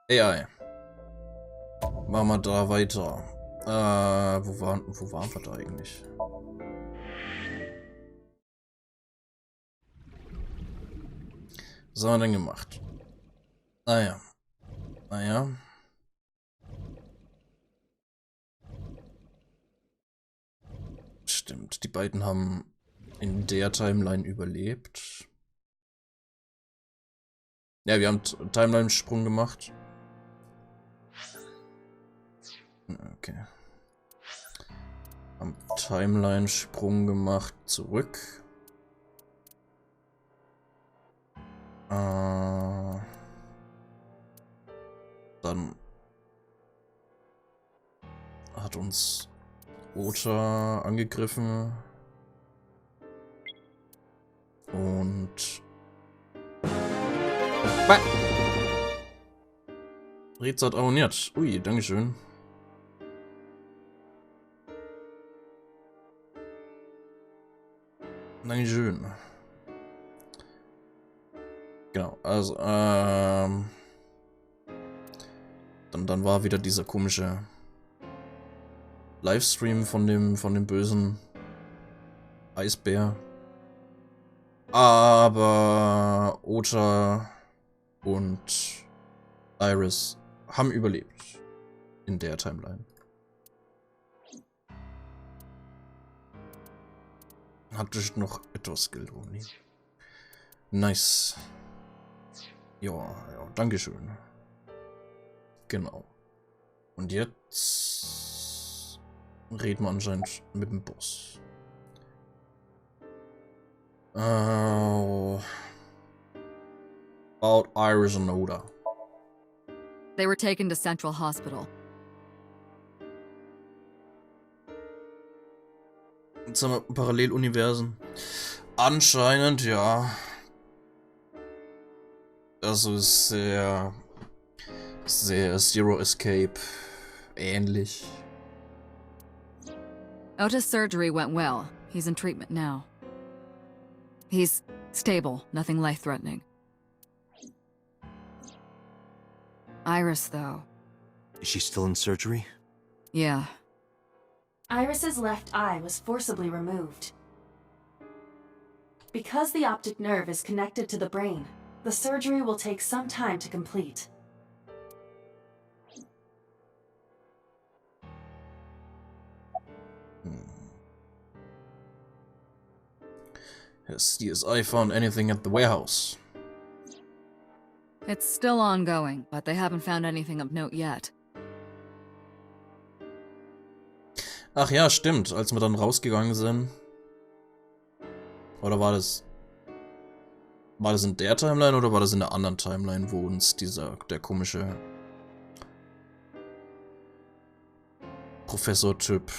AI. Machen wir da weiter. Wo waren wir da eigentlich? Was haben wir denn gemacht? Naja. Stimmt, die beiden haben in der Timeline überlebt. Ja, wir haben einen Timeline-Sprung gemacht. Okay. Haben Timeline-Sprung gemacht, zurück. Dann hat uns Ota angegriffen. Und Reza hat abonniert. Ui, dankeschön. Dankeschön. Genau, also, dann war wieder dieser komische Livestream von dem bösen Eisbär. Aber Ota und Iris haben überlebt in der Timeline. Hatte ich noch etwas Geld rumliegen. Nice. Ja, dankeschön. Genau. Und jetzt reden wir anscheinend mit dem Boss. About Iris and Oda. They were taken to Central Hospital. Jetzt haben wir Paralleluniversen. Anscheinend, ja. Also sehr Zero Escape ähnlich. Ota's surgery went well. He's in treatment now. He's stable, nothing life-threatening. Iris, though. Is she still in surgery? Yeah. Iris's left eye was forcibly removed. Because the optic nerve is connected to the brain, the surgery will take some time to complete. Has CSI found anything at the warehouse? It's still ongoing, but they haven't found anything of note yet. Ach ja, stimmt, als wir dann rausgegangen sind. Oder war das in der Timeline oder war das in der anderen Timeline, wo uns der komische Professor-Typ...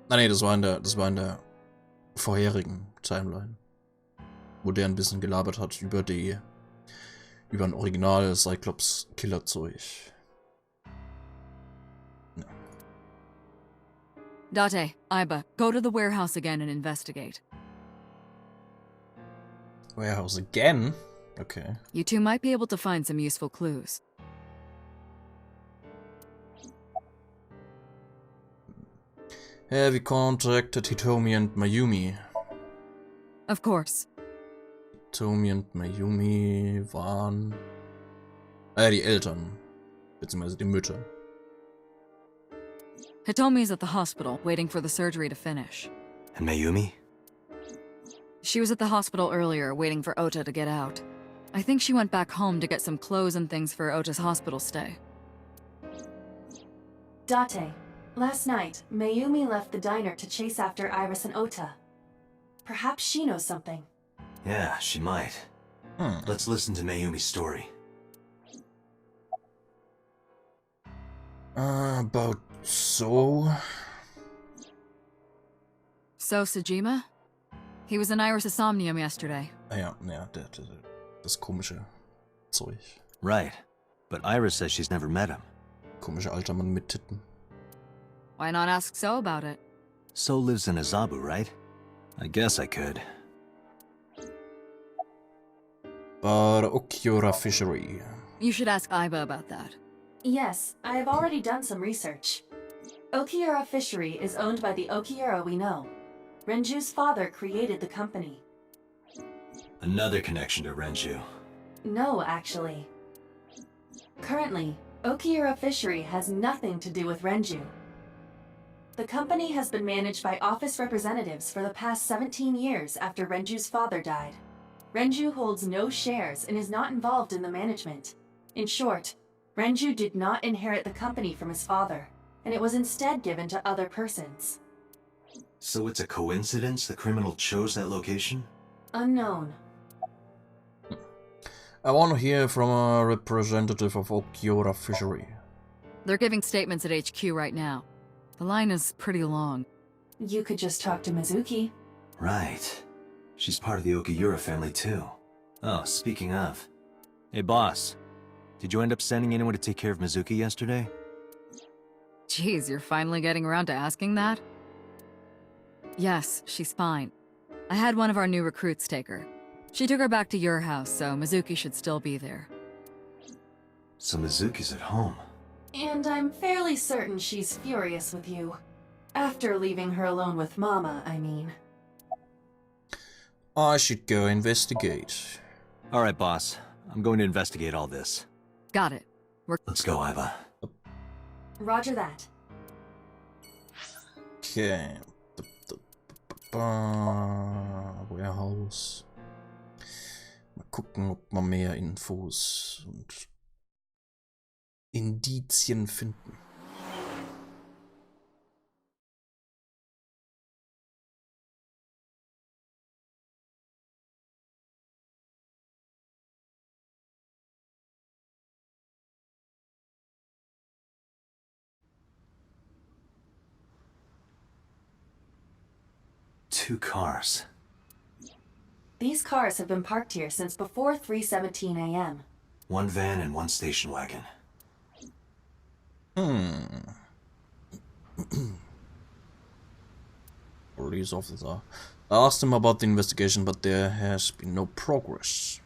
Nee, das war in der vorherigen Timeline. Wo der ein bisschen gelabert hat über ein Original Cyclops-Killer-Zeug. Ja. Date, Iba, go to the warehouse again and investigate. Warehouse again? Okay. You two might be able to find some useful clues. Have you contacted Hitomi and Mayumi? Of course. Hitomi und Mayumi waren... die Eltern. Beziehungsweise die Mütter. Hitomi's at the hospital, waiting for the surgery to finish. And Mayumi? She was at the hospital earlier, waiting for Ota to get out. I think she went back home to get some clothes and things for Ota's hospital stay. Date, last night, Mayumi left the diner to chase after Iris and Ota. Perhaps she knows something. Yeah, she might. Let's listen to Mayumi's story. About So Sejima? He was in Iris' Somnium yesterday. Ja, das komische Zeug. Right. But Iris says she's never met him. Komischer alter Mann mit Titten. Why not ask So about it? So lives in Azabu, right? I guess I could. But Okiura fishery. You should ask Aiba about that. Yes, I have already done some research. Okiura Fishery is owned by the Okiura we know. Renju's father created the company. Another connection to Renju. No, actually. Currently, Okiura Fishery has nothing to do with Renju. The company has been managed by office representatives for the past 17 years after Renju's father died. Renju holds no shares and is not involved in the management. In short, Renju did not inherit the company from his father, and it was instead given to other persons. So it's a coincidence the criminal chose that location? Unknown. I want to hear from a representative of Okiura fishery. They're giving statements at HQ right now. The line is pretty long. You could just talk to Mizuki. Right. She's part of the Okiura family too. Oh, speaking of. Hey boss, did you end up sending anyone to take care of Mizuki yesterday? Jeez, you're finally getting around to asking that? Yes, she's fine. I had one of our new recruits take her. She took her back to your house, so Mizuki should still be there. So Mizuki's at home. And I'm fairly certain she's furious with you. After leaving her alone with Mama, I mean. I should go investigate. Alright boss, I'm going to investigate all this. Got it. Let's go, Aiba. Roger that. Okay. Warehouse. Mal gucken, ob wir mehr Infos und Indizien finden. Two cars. These cars have been parked here since before 3:17 a.m. One van and one station wagon. Police officer. I asked him about the investigation, but there has been no progress.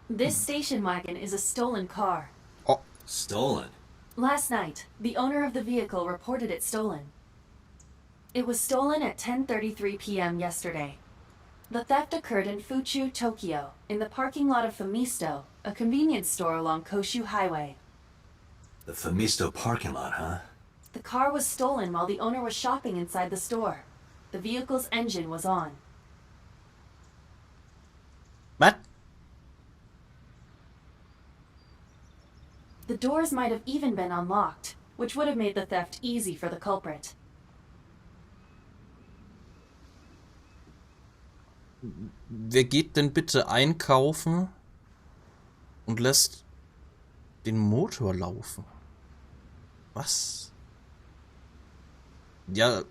This station wagon is a stolen car. Oh, Stolen? Last night, the owner of the vehicle reported it stolen. It was stolen at 10:33 p.m. yesterday. The theft occurred in Fuchu, Tokyo, in the parking lot of Famisto, a convenience store along Koshu Highway. The Famisto parking lot, huh? The car was stolen while the owner was shopping inside the store. The vehicle's engine was on. what? The doors might have even been unlocked, which would have made the theft easy for the culprit. Wer geht denn bitte einkaufen und lässt den Motor laufen? Was? Ja,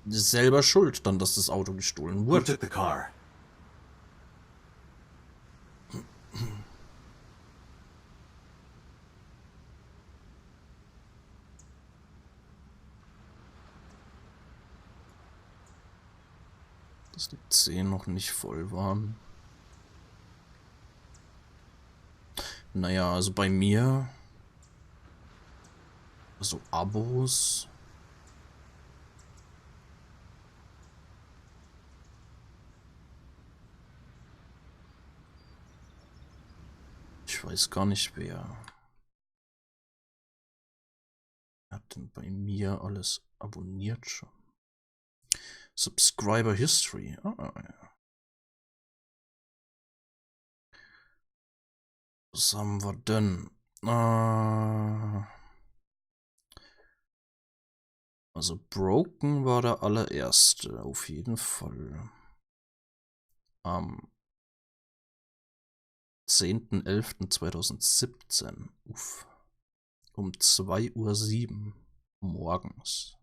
selber schuld dann, dass das Auto gestohlen Who wurde. took the car? Dass die 10 noch nicht voll waren. Naja, also bei mir. Also Abos. Ich weiß gar nicht, wer hat denn bei mir alles abonniert schon. Subscriber History. Ah, ja. Was haben wir denn? Also Broken war der allererste, auf jeden Fall. Am 10.11.2017. Uff. Um 2:07 Uhr morgens.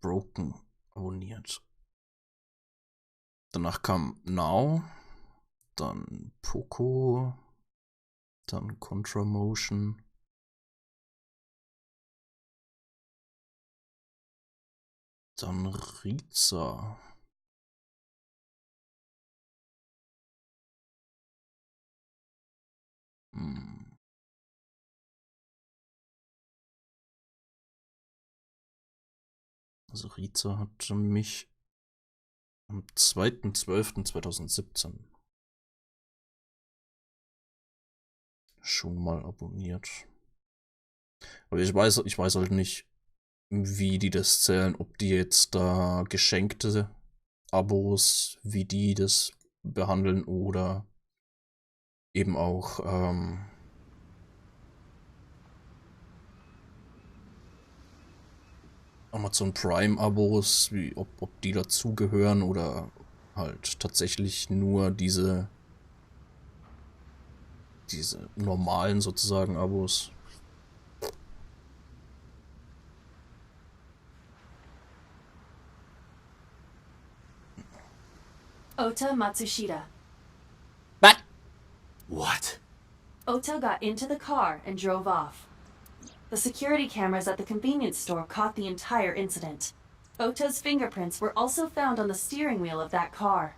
Broken abonniert. Danach kam Now, dann Poco, dann Contramotion, dann Riza, Also Riza hat mich am 2.12.2017 schon mal abonniert. Aber ich weiß halt nicht, wie die das zählen, ob die jetzt da geschenkte Abos, wie die das behandeln oder eben auch Amazon Prime-Abos, wie ob die dazugehören oder halt tatsächlich nur diese normalen sozusagen Abos. Ota Matsushita. What? Ota got into the car and drove off. The security cameras at the convenience store caught the entire incident. Ota's fingerprints were also found on the steering wheel of that car.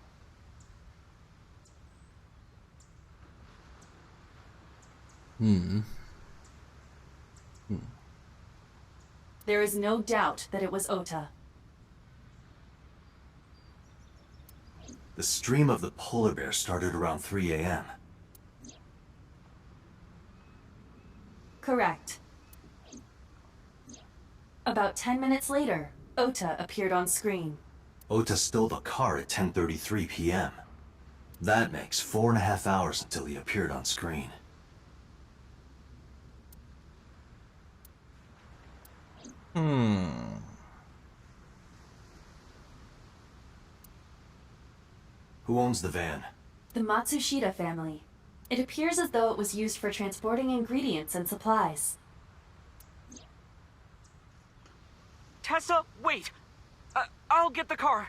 There is no doubt that it was Ota. The stream of the polar bear started around 3 a.m. Correct. About 10 minutes later, Ota appeared on screen. Ota stole the car at 10:33 p.m. That makes 4.5 hours until he appeared on screen. Who owns the van? The Matsushita family. It appears as though it was used for transporting ingredients and supplies. Tessa, wait! I'll get the car!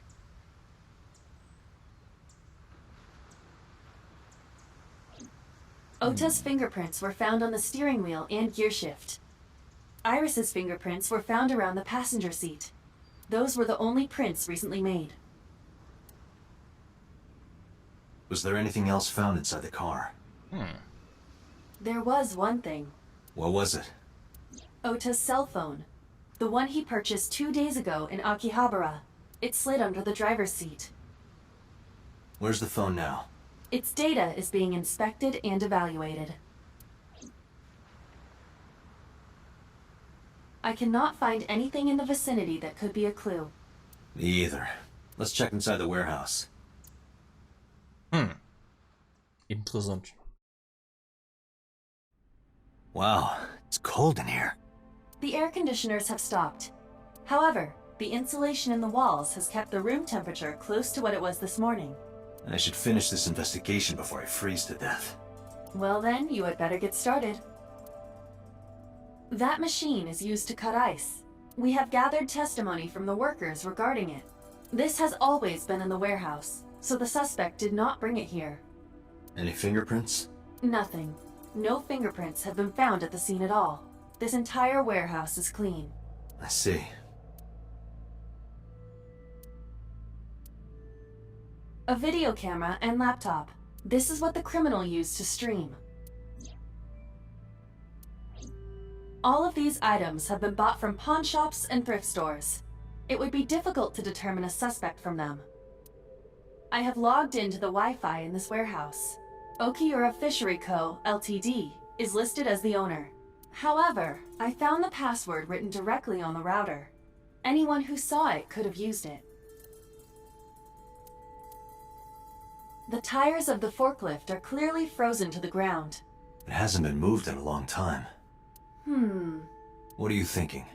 Ota's fingerprints were found on the steering wheel and gearshift. Iris's fingerprints were found around the passenger seat. Those were the only prints recently made. Was there anything else found inside the car? There was one thing. What was it? Ota's cell phone. The one he purchased 2 days ago in Akihabara. It slid under the driver's seat. Where's the phone now? Its data is being inspected and evaluated. I cannot find anything in the vicinity that could be a clue. Me either. Let's check inside the warehouse. Interessant. Wow, it's cold in here. The air conditioners have stopped. However, the insulation in the walls has kept the room temperature close to what it was this morning. I should finish this investigation before I freeze to death. Well then, you had better get started. That machine is used to cut ice. We have gathered testimony from the workers regarding it. This has always been in the warehouse, so the suspect did not bring it here. Any fingerprints? Nothing. No fingerprints have been found at the scene at all. This entire warehouse is clean. I see. A video camera and laptop. This is what the criminal used to stream. All of these items have been bought from pawn shops and thrift stores. It would be difficult to determine a suspect from them. I have logged into the Wi-Fi in this warehouse. Okiura Fishery Co., Ltd. is listed as the owner. However, I found the password written directly on the router. Anyone who saw it could have used it. The tires of the forklift are clearly frozen to the ground. It hasn't been moved in a long time. What are you thinking?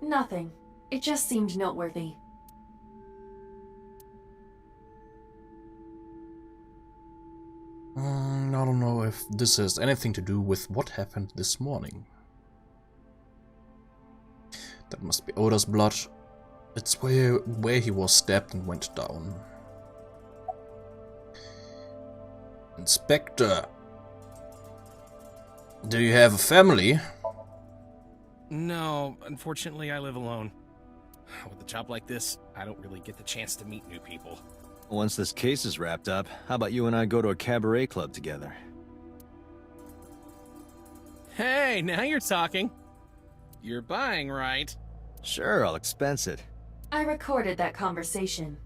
Nothing. It just seemed noteworthy. I don't know if this has anything to do with what happened this morning. That must be Oda's blood. It's where he was stabbed and went down. Inspector, do you have a family? No, unfortunately I live alone. With a job like this, I don't really get the chance to meet new people. Once this case is wrapped up, how about you and I go to a cabaret club together? Hey, now you're talking. You're buying, right? Sure, I'll expense it. I recorded that conversation.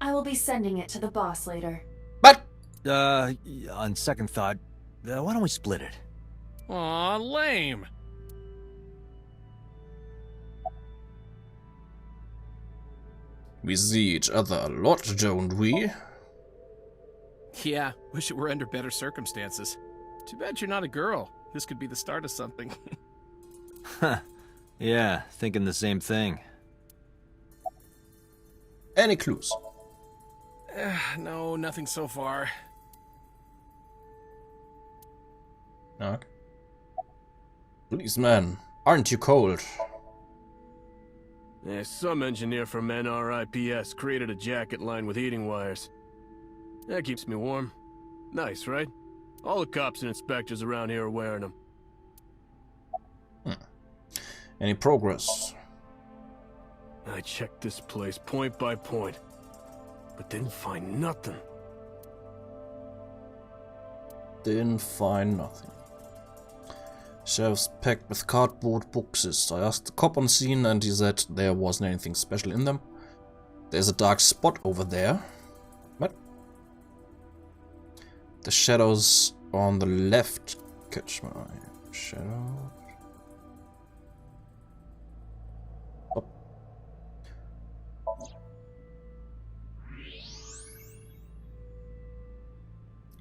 I will be sending it to the boss later. But On second thought, why don't we split it? Aw, lame. we see each other a lot, don't we? Yeah, wish it were under better circumstances. Too bad you're not a girl. This could be the start of something. Huh. Yeah, thinking the same thing. Any clues? No, nothing so far. Okay. Policeman, aren't you cold? Yeah, some engineer from NRIPS created a jacket lined with heating wires. That keeps me warm. Nice, right? All the cops and inspectors around here are wearing them. Any progress? I checked this place point by point, but didn't find nothing. Didn't find nothing. Shelves packed with cardboard boxes. I asked the cop on scene and he said there wasn't anything special in them. There's a dark spot over there. What? The shadows on the left catch my eye. Shadow. Oh.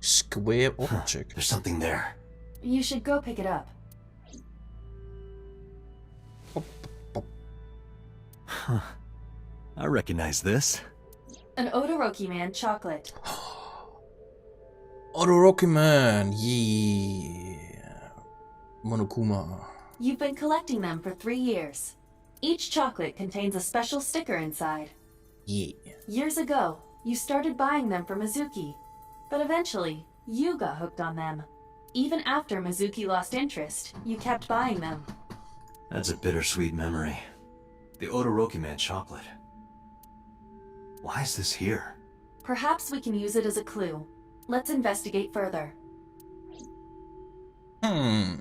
Square object. There's something there. You should go pick it up. Huh. I recognize this. An Odoroki Man chocolate. Odoroki Man, yeah. Monokuma. You've been collecting them for 3 years. Each chocolate contains a special sticker inside. Yeah. Years ago, you started buying them for Mizuki, but eventually, you got hooked on them. Even after Mizuki lost interest, you kept buying them. That's a bittersweet memory. The Odoroki Man chocolate. Why is this here? Perhaps we can use it as a clue. Let's investigate further. Oh,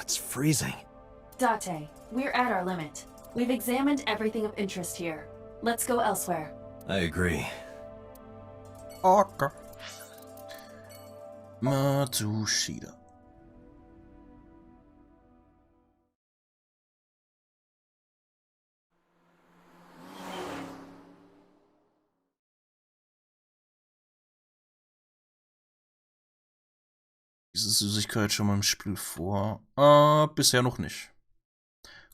it's freezing. Date, we're at our limit. We've examined everything of interest here. Let's go elsewhere. I agree. Okay. Matsushita. Diese Süßigkeit schon mal im Spiel vor? Bisher noch nicht.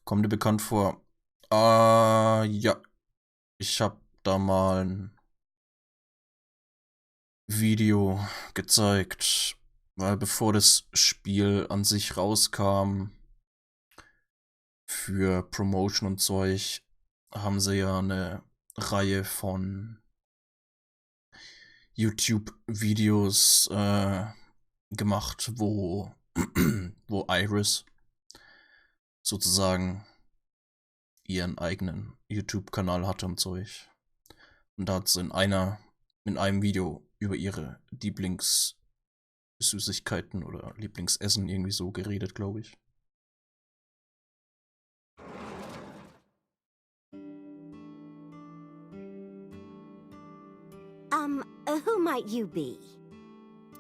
Kommt dir bekannt vor? Ja. Ich habe da mal ein Video gezeigt, weil bevor das Spiel an sich rauskam, für Promotion und Zeug, haben sie ja eine Reihe von YouTube-Videos gemacht, wo Iris sozusagen ihren eigenen YouTube-Kanal hatte und Zeug. Und da hat sie in einem Video über ihre Lieblingssüßigkeiten oder Lieblingsessen irgendwie so geredet, glaube ich. Who might you be?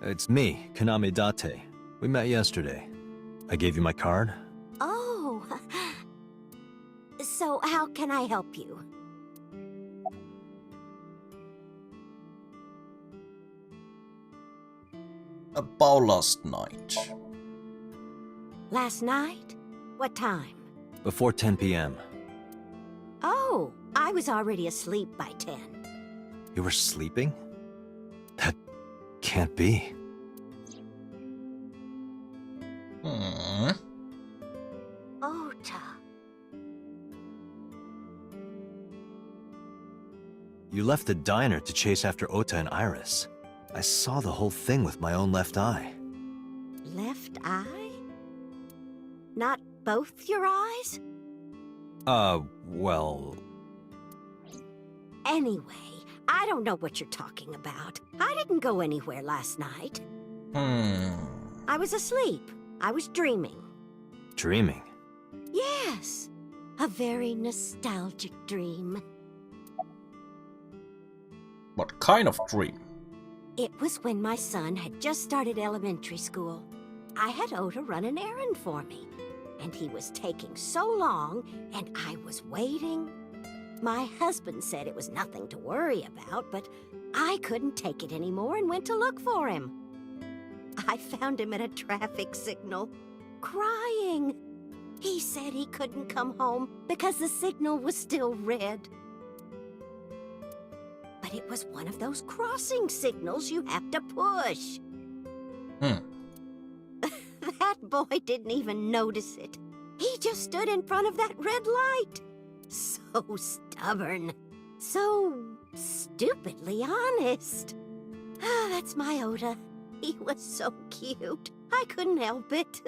It's me, Kaname Date. We met yesterday. I gave you my card. Oh. So how can I help you? About last night. Last night? What time? Before 10 p.m. Oh, I was already asleep by 10. You were sleeping? That can't be. Ota. You left the diner to chase after Ota and Iris. I saw the whole thing with my own left eye. Left eye? Not both your eyes? Well... Anyway, I don't know what you're talking about. I didn't go anywhere last night. I was asleep. I was dreaming. Dreaming? Yes, a very nostalgic dream. What kind of dream? It was when my son had just started elementary school. I had Ota run an errand for me, and he was taking so long, and I was waiting. My husband said it was nothing to worry about, but I couldn't take it anymore and went to look for him. I found him at a traffic signal, crying. He said he couldn't come home because the signal was still red. But it was one of those crossing signals you have to push. That boy didn't even notice it. He just stood in front of that red light. So stubborn. So stupidly honest. That's my Ota. He was so cute. I couldn't help it.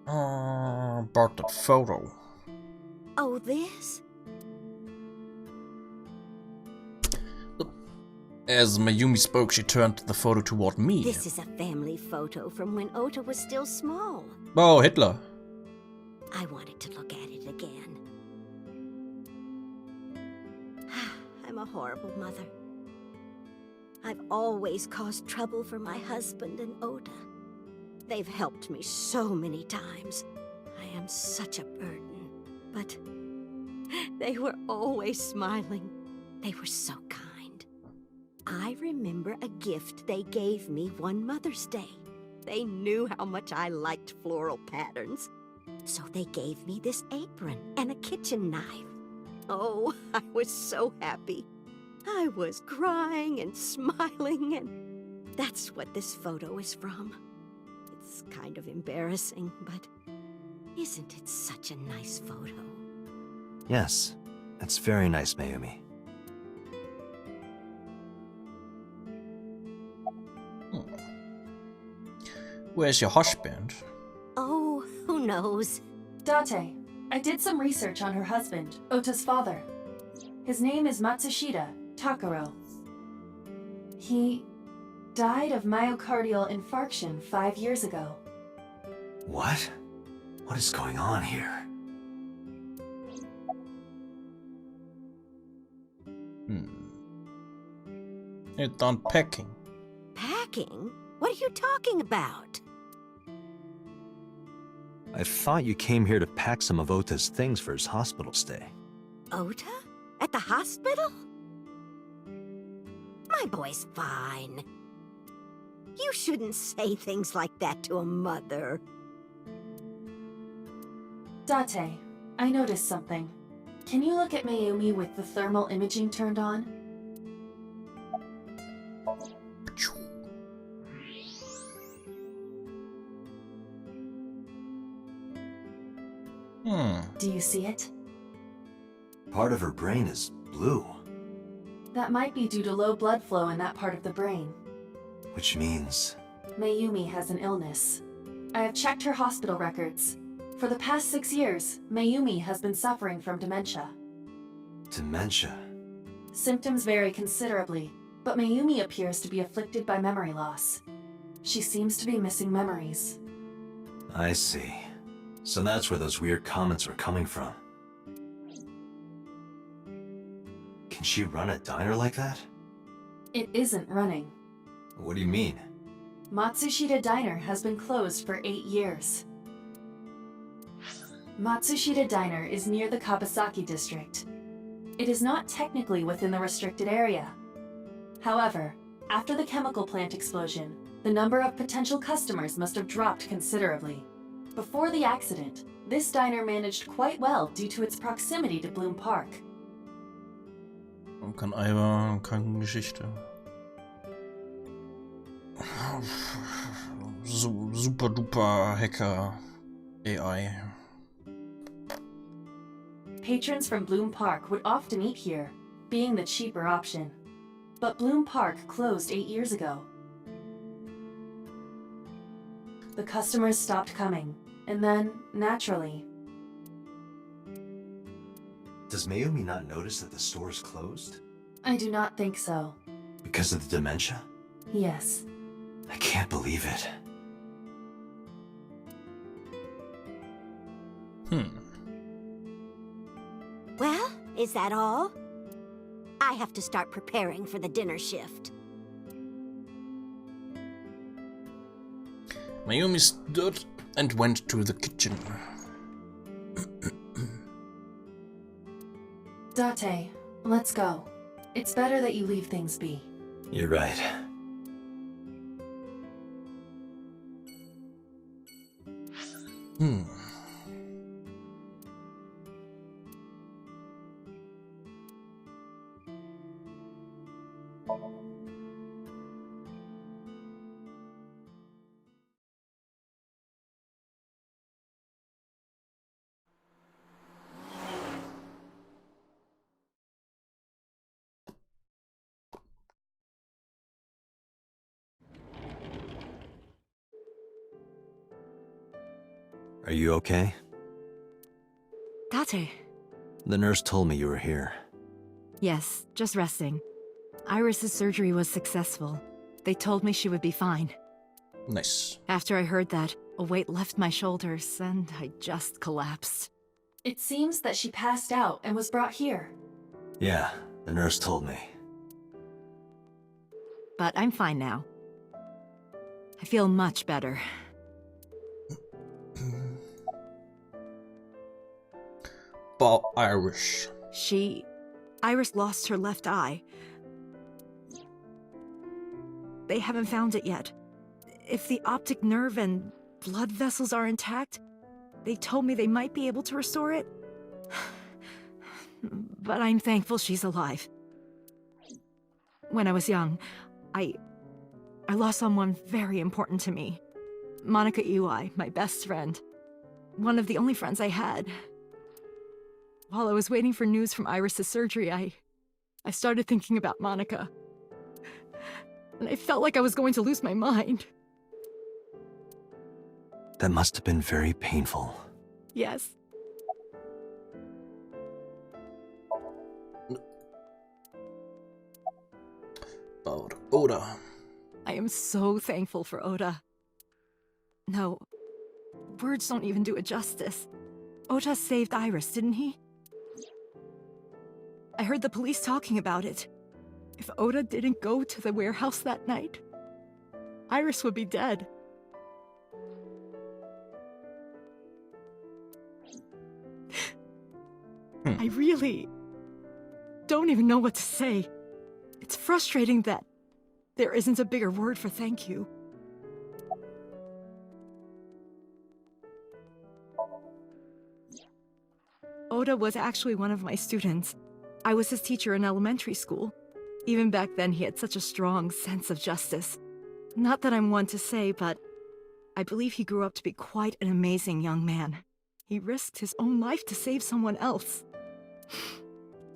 About that photo. Oh, this? As Mayumi spoke, she turned the photo toward me. This is a family photo from when Ota was still small. Oh, Hitler. I wanted to look at it again. I'm a horrible mother. I've always caused trouble for my husband and Ota. They've helped me so many times. I am such a burden. But they were always smiling. They were so kind. I remember a gift they gave me one Mother's Day. They knew how much I liked floral patterns. So they gave me this apron and a kitchen knife. Oh, I was so happy. I was crying and smiling, and that's what this photo is from. It's kind of embarrassing, but isn't it such a nice photo? Yes, it's very nice, Mayumi. Where's your husband? Oh, who knows? Date, I did some research on her husband, Ota's father. His name is Matsushita Takaro. He died of myocardial infarction 5 years ago. What? What is going on here? You're done packing. Packing? What are you talking about? I thought you came here to pack some of Ota's things for his hospital stay. Ota? At the hospital? My boy's fine. You shouldn't say things like that to a mother. Date, I noticed something. Can you look at Mayumi with the thermal imaging turned on? Do you see it? Part of her brain is blue. That might be due to low blood flow in that part of the brain. Which means... Mayumi has an illness. I have checked her hospital records. For the past 6 years, Mayumi has been suffering from dementia. Dementia? Symptoms vary considerably, but Mayumi appears to be afflicted by memory loss. She seems to be missing memories. I see. So that's where those weird comments were coming from. Can she run a diner like that? It isn't running. What do you mean? Matsushita Diner has been closed for 8 years. Matsushita Diner is near the Kabasaki district. It is not technically within the restricted area. However, after the chemical plant explosion, the number of potential customers must have dropped considerably. Before the accident, this diner managed quite well due to its proximity to Bloom Park. Kann Alba, Krankengeschichte. Super duper Hacker AI. Patrons from Bloom Park would often eat here, being the cheaper option. But Bloom Park closed 8 years ago. The customers stopped coming, and then, naturally... Does Mayumi not notice that the store is closed? I do not think so. Because of the dementia? Yes. I can't believe it. Well, is that all? I have to start preparing for the dinner shift. Mayumi stood and went to the kitchen. Date, let's go. It's better that you leave things be. You're right. Are you okay? Date. The nurse told me you were here. Yes, just resting. Iris's surgery was successful. They told me she would be fine. Nice. After I heard that, a weight left my shoulders, and I just collapsed. It seems that she passed out and was brought here. Yeah, the nurse told me. But I'm fine now. I feel much better. About Irish. Iris lost her left eye. They haven't found it yet. If the optic nerve and blood vessels are intact, they told me they might be able to restore it. But I'm thankful she's alive. When I was young, I lost someone very important to me. Monica Iwai, my best friend. One of the only friends I had. While I was waiting for news from Iris's surgery, I started thinking about Monica. And I felt like I was going to lose my mind. That must have been very painful. Yes. About Oda. I am so thankful for Oda. No, words don't even do it justice. Oda saved Iris, didn't he? I heard the police talking about it. If Oda didn't go to the warehouse that night, Iris would be dead. I really don't even know what to say. It's frustrating that there isn't a bigger word for thank you. Oda was actually one of my students. I was his teacher in elementary school. Even back then, he had such a strong sense of justice. Not that I'm one to say, but I believe he grew up to be quite an amazing young man. He risked his own life to save someone else.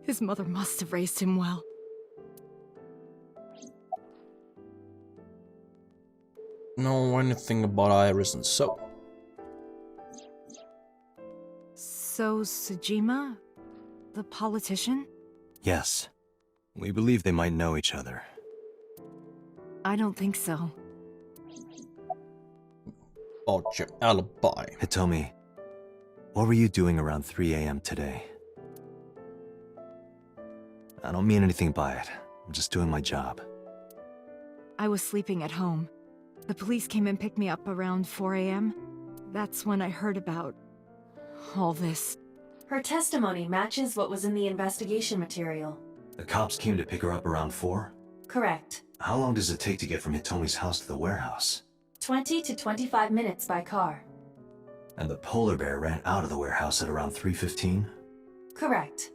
His mother must have raised him well. Know anything about Iris and so? So, Sejima? The politician? Yes. We believe they might know each other. I don't think so. About your alibi. Hitomi, what were you doing around 3 a.m. today? I don't mean anything by it. I'm just doing my job. I was sleeping at home. The police came and picked me up around 4 a.m. That's when I heard about all this. Her testimony matches what was in the investigation material. The cops came to pick her up around 4? Correct. How long does it take to get from Hitomi's house to the warehouse? 20 to 25 minutes by car. And the polar bear ran out of the warehouse at around 3:15? Correct.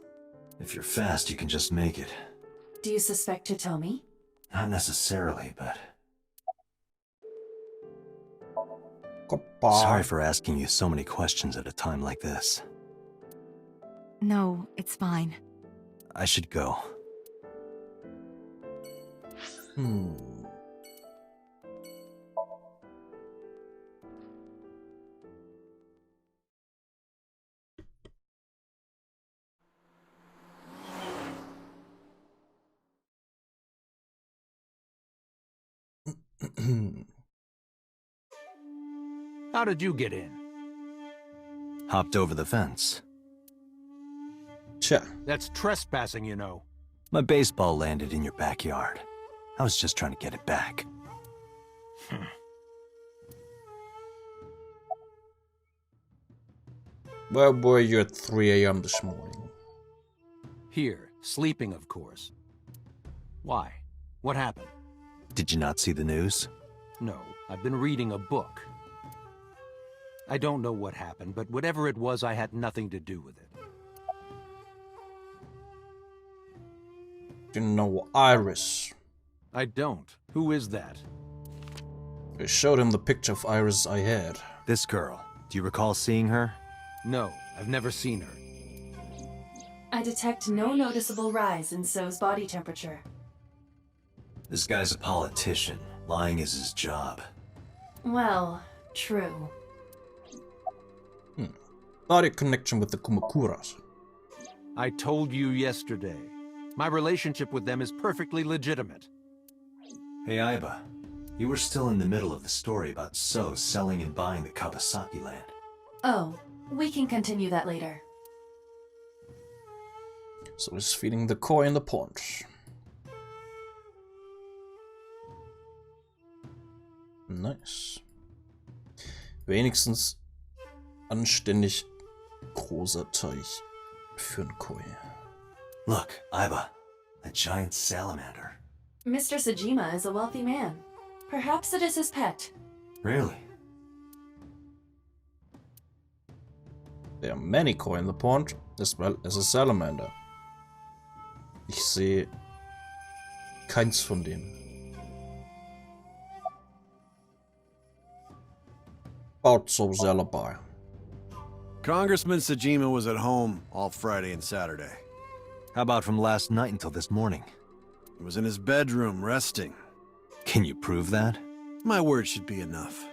If you're fast, you can just make it. Do you suspect Hitomi? Not necessarily, but... Goodbye. Sorry for asking you so many questions at a time like this. No, it's fine. I should go. How did you get in? Hopped over the fence. Tja. That's trespassing, you know. My baseball landed in your backyard. I was just trying to get it back. Where were you at 3 AM this morning? Here, sleeping, of course. Why? What happened? Did you not see the news? No, I've been reading a book. I don't know what happened, but whatever it was, I had nothing to do with it. You know Iris. I don't. Who is that? I showed him the picture of Iris I had. This girl. Do you recall seeing her? No, I've never seen her. I detect no noticeable rise in So's body temperature. This guy's a politician. Lying is his job. Well, true. Body connection with the Kumakuras. I told you yesterday. My relationship with them is perfectly legitimate. Hey, Aiba. You were still in the middle of the story about So selling and buying the Kawasaki land. Oh, we can continue that later. So he's feeding the koi in the pond. Nice. Wenigstens anständig großer Teich für ein Koi. Look, Aiba. A giant salamander. Mr. Sajima is a wealthy man. Perhaps it is his pet. Really? There are many koi in the pond, as well as a salamander. Ich sehe keins von denen. Also alibi. Congressman Sajima was at home all Friday and Saturday. How about from last night until this morning? He was in his bedroom, resting. Can you prove that? My word should be enough.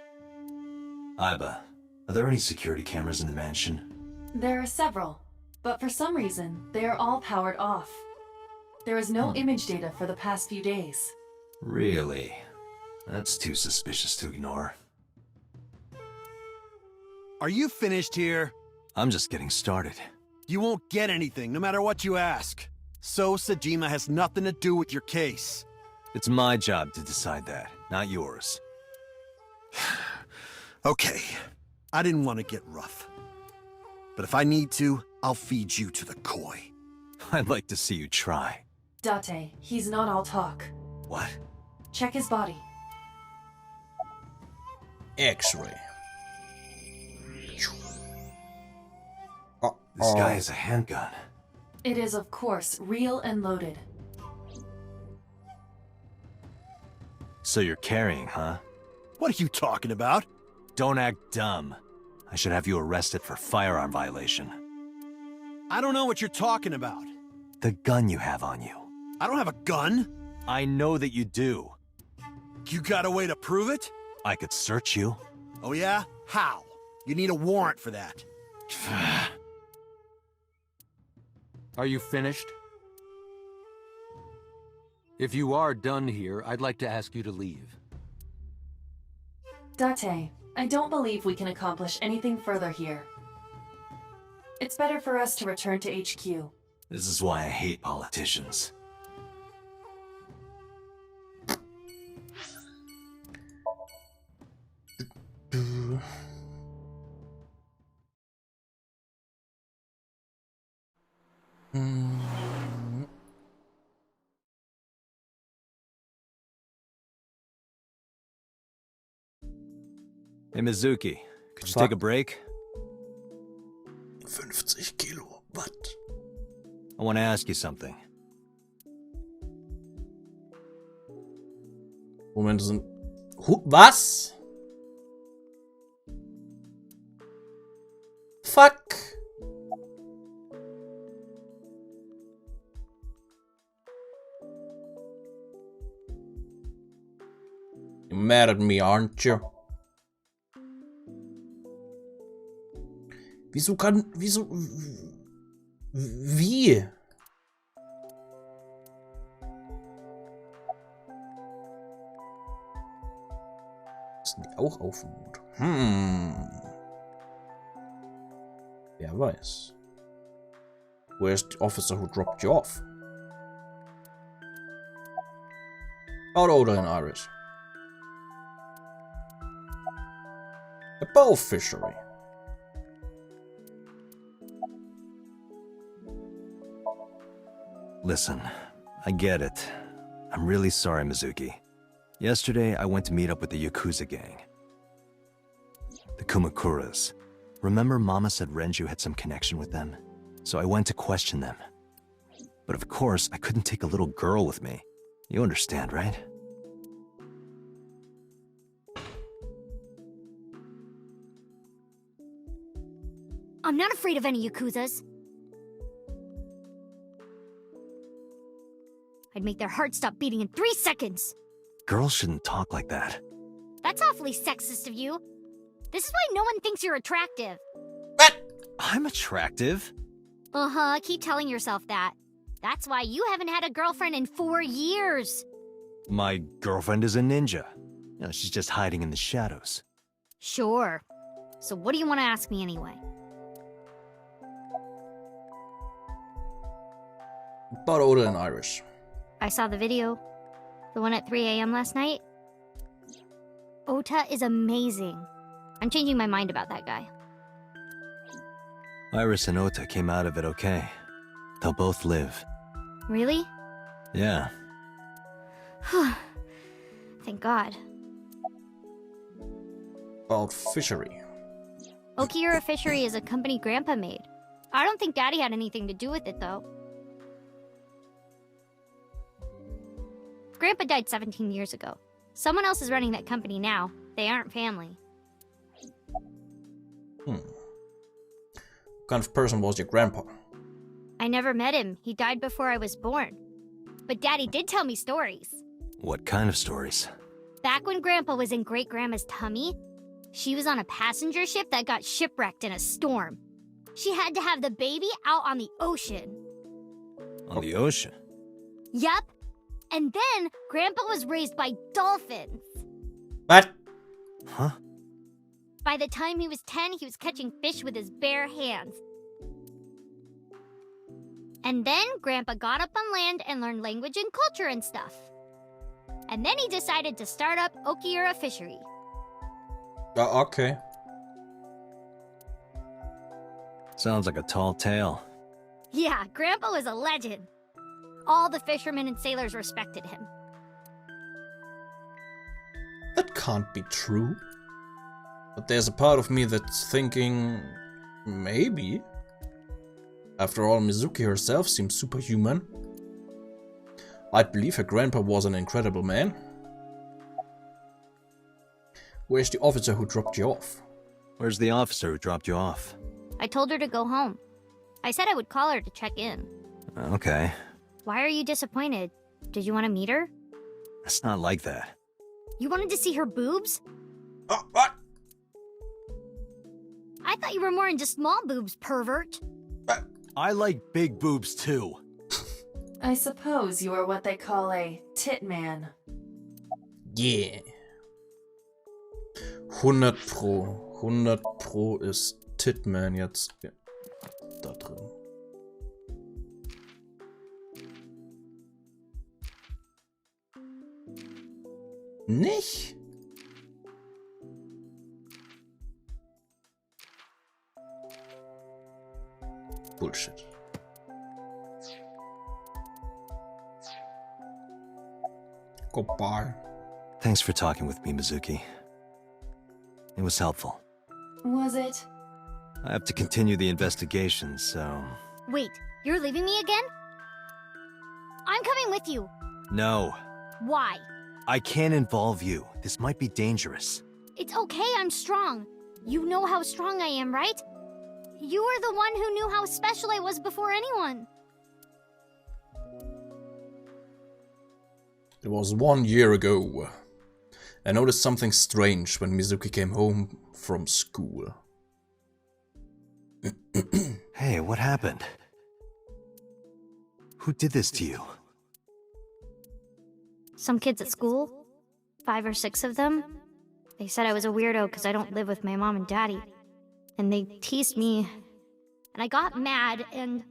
Aiba, are there any security cameras in the mansion? There are several, but for some reason, they are all powered off. There is no image data for the past few days. Really? That's too suspicious to ignore. Are you finished here? I'm just getting started. You won't get anything, no matter what you ask. So Sajima has nothing to do with your case. It's my job to decide that, not yours. Okay, I didn't want to get rough. But if I need to, I'll feed you to the koi. I'd like to see you try. Date, he's not all talk. What? Check his body. X-ray. This guy has a handgun. It is, of course, real and loaded. So you're carrying, huh? What are you talking about? Don't act dumb. I should have you arrested for firearm violation. I don't know what you're talking about. The gun you have on you. I don't have a gun. I know that you do. You got a way to prove it? I could search you. Oh yeah? How? You need a warrant for that. Are you finished? If you are done here, I'd like to ask you to leave. Date, I don't believe we can accomplish anything further here. It's better for us to return to HQ. This is why I hate politicians. Hey Mizuki, could you take a break? 50 Kilo, what? I want to ask you something. Moment sind... Was? Fuck. You're mad at me, aren't you? Wieso kann... Wieso... Wie? Sind die auch auf dem Mut? Wer weiß. Where's the officer who dropped you off? About Oda and Iris. A bow fishery. Listen, I get it. I'm really sorry, Mizuki. Yesterday, I went to meet up with the Yakuza gang. The Kumakuras. Remember Mama said Renju had some connection with them? So I went to question them. But of course, I couldn't take a little girl with me. You understand, right? I'm not afraid of any Yakuzas. I'd make their hearts stop beating in 3 seconds. Girls shouldn't talk like that. That's awfully sexist of you. This is why no one thinks you're attractive. I'm attractive. Uh-huh, keep telling yourself that. That's why you haven't had a girlfriend in 4 years. My girlfriend is a ninja. You know, she's just hiding in the shadows. Sure. So what do you want to ask me anyway? About Oda and Iris. I saw the video. The one at 3 a.m. last night. Ota is amazing. I'm changing my mind about that guy. Iris and Ota came out of it okay. They'll both live. Really? Yeah. Thank God. About fishery. Okiura Fishery is a company Grandpa made. I don't think Daddy had anything to do with it, though. Grandpa died 17 years ago. Someone else is running that company now. They aren't family. What kind of person was your grandpa? I never met him. He died before I was born. But Daddy did tell me stories. What kind of stories? Back when Grandpa was in Great-Grandma's tummy, she was on a passenger ship that got shipwrecked in a storm. She had to have the baby out on the ocean. On the ocean? Yup. And then Grandpa was raised by dolphins. What? Huh? By the time he was 10, he was catching fish with his bare hands. And then Grandpa got up on land and learned language and culture and stuff. And then he decided to start up Okiura Fishery. Okay. Sounds like a tall tale. Yeah, Grandpa was a legend. All the fishermen and sailors respected him. That can't be true. But there's a part of me that's thinking... maybe. After all, Mizuki herself seems superhuman. I'd believe her grandpa was an incredible man. Where's the officer who dropped you off? Where's the officer who dropped you off? I told her to go home. I said I would call her to check in. Okay. Why are you disappointed? Did you want to meet her? It's not like that. You wanted to see her boobs? What? I thought you were more into small boobs, pervert. I like big boobs too. I suppose you are what they call a tit man. Yeah. 100 Pro. 100 Pro ist Titman jetzt da drin. Nicht? Bullshit. Goodbye. Thanks for talking with me, Mizuki. It was helpful. Was it? I have to continue the investigation, so... Wait, you're leaving me again? I'm coming with you. No. Why? I can't involve you. This might be dangerous. It's okay, I'm strong. You know how strong I am, right? You were the one who knew how special I was before anyone. It was 1 year ago. I noticed something strange when Mizuki came home from school. Hey, what happened? Who did this to you? Some kids at school. 5 or 6 of them. They said I was a weirdo because I don't live with my mom and daddy. And they teased me and I got mad, and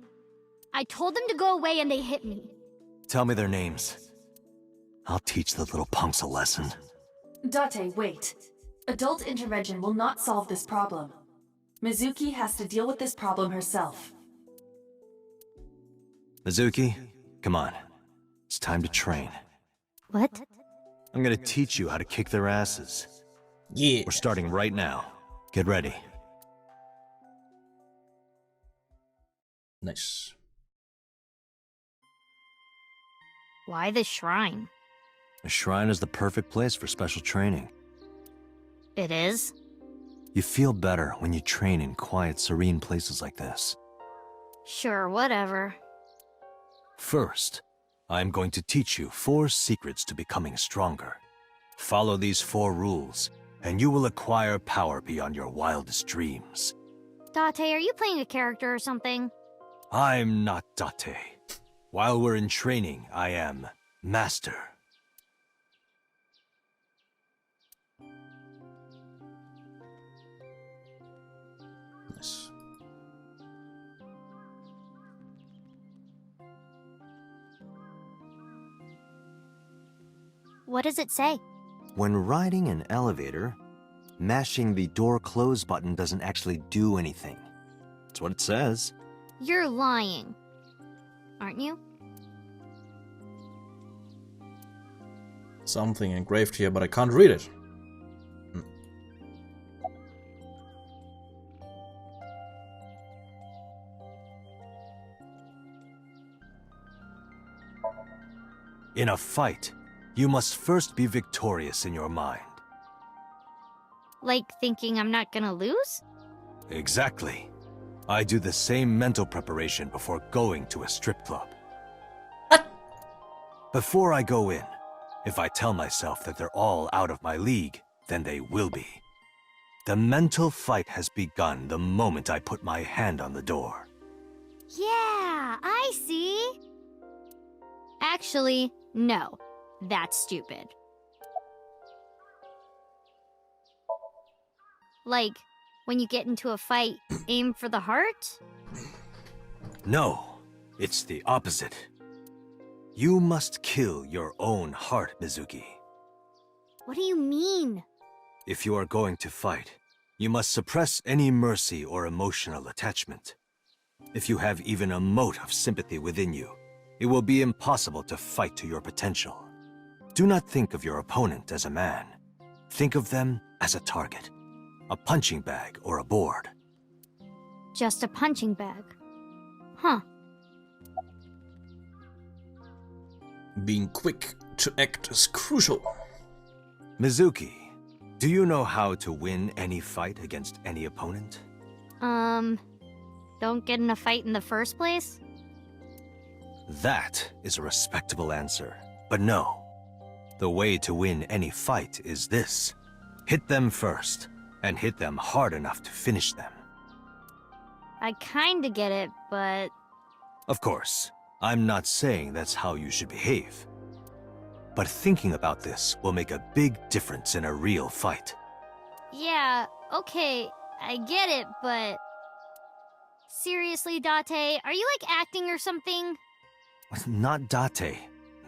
I told them to go away, and they hit me. Tell me their names. I'll teach the little punks a lesson. Date, wait. Adult intervention will not solve this problem. Mizuki has to deal with this problem herself. Mizuki, come on. It's time to train. What? I'm gonna teach you how to kick their asses. Yeah. We're starting right now. Get ready. Nice. Why the shrine? A shrine is the perfect place for special training. It is? You feel better when you train in quiet, serene places like this. Sure, whatever. First, I'm going to teach you 4 secrets to becoming stronger. Follow these 4 rules, and you will acquire power beyond your wildest dreams. Date, are you playing a character or something? I'm not Date. While we're in training, I am Master. Nice. What does it say? When riding an elevator, mashing the door close button doesn't actually do anything. That's what it says. You're lying. Aren't you? Something engraved here, but I can't read it. In a fight, you must first be victorious in your mind. Like thinking I'm not gonna lose? Exactly. I do the same mental preparation before going to a strip club. Before I go in, if I tell myself that they're all out of my league, then they will be. The mental fight has begun the moment I put my hand on the door. Yeah, I see. Actually, no. That's stupid. Like, when you get into a fight, aim for the heart? No, it's the opposite. You must kill your own heart, Mizuki. What do you mean? If you are going to fight, you must suppress any mercy or emotional attachment. If you have even a mote of sympathy within you, it will be impossible to fight to your potential. Do not think of your opponent as a man. Think of them as a target, a punching bag or a board. Just a punching bag. Huh. Being quick to act is crucial. Mizuki, do you know how to win any fight against any opponent? Don't get in a fight in the first place? That is a respectable answer, but no. The way to win any fight is this. Hit them first, and hit them hard enough to finish them. I kinda get it, but... Of course, I'm not saying that's how you should behave. But thinking about this will make a big difference in a real fight. Yeah, okay, I get it, but... Seriously, Date, are you like acting or something? Not Date,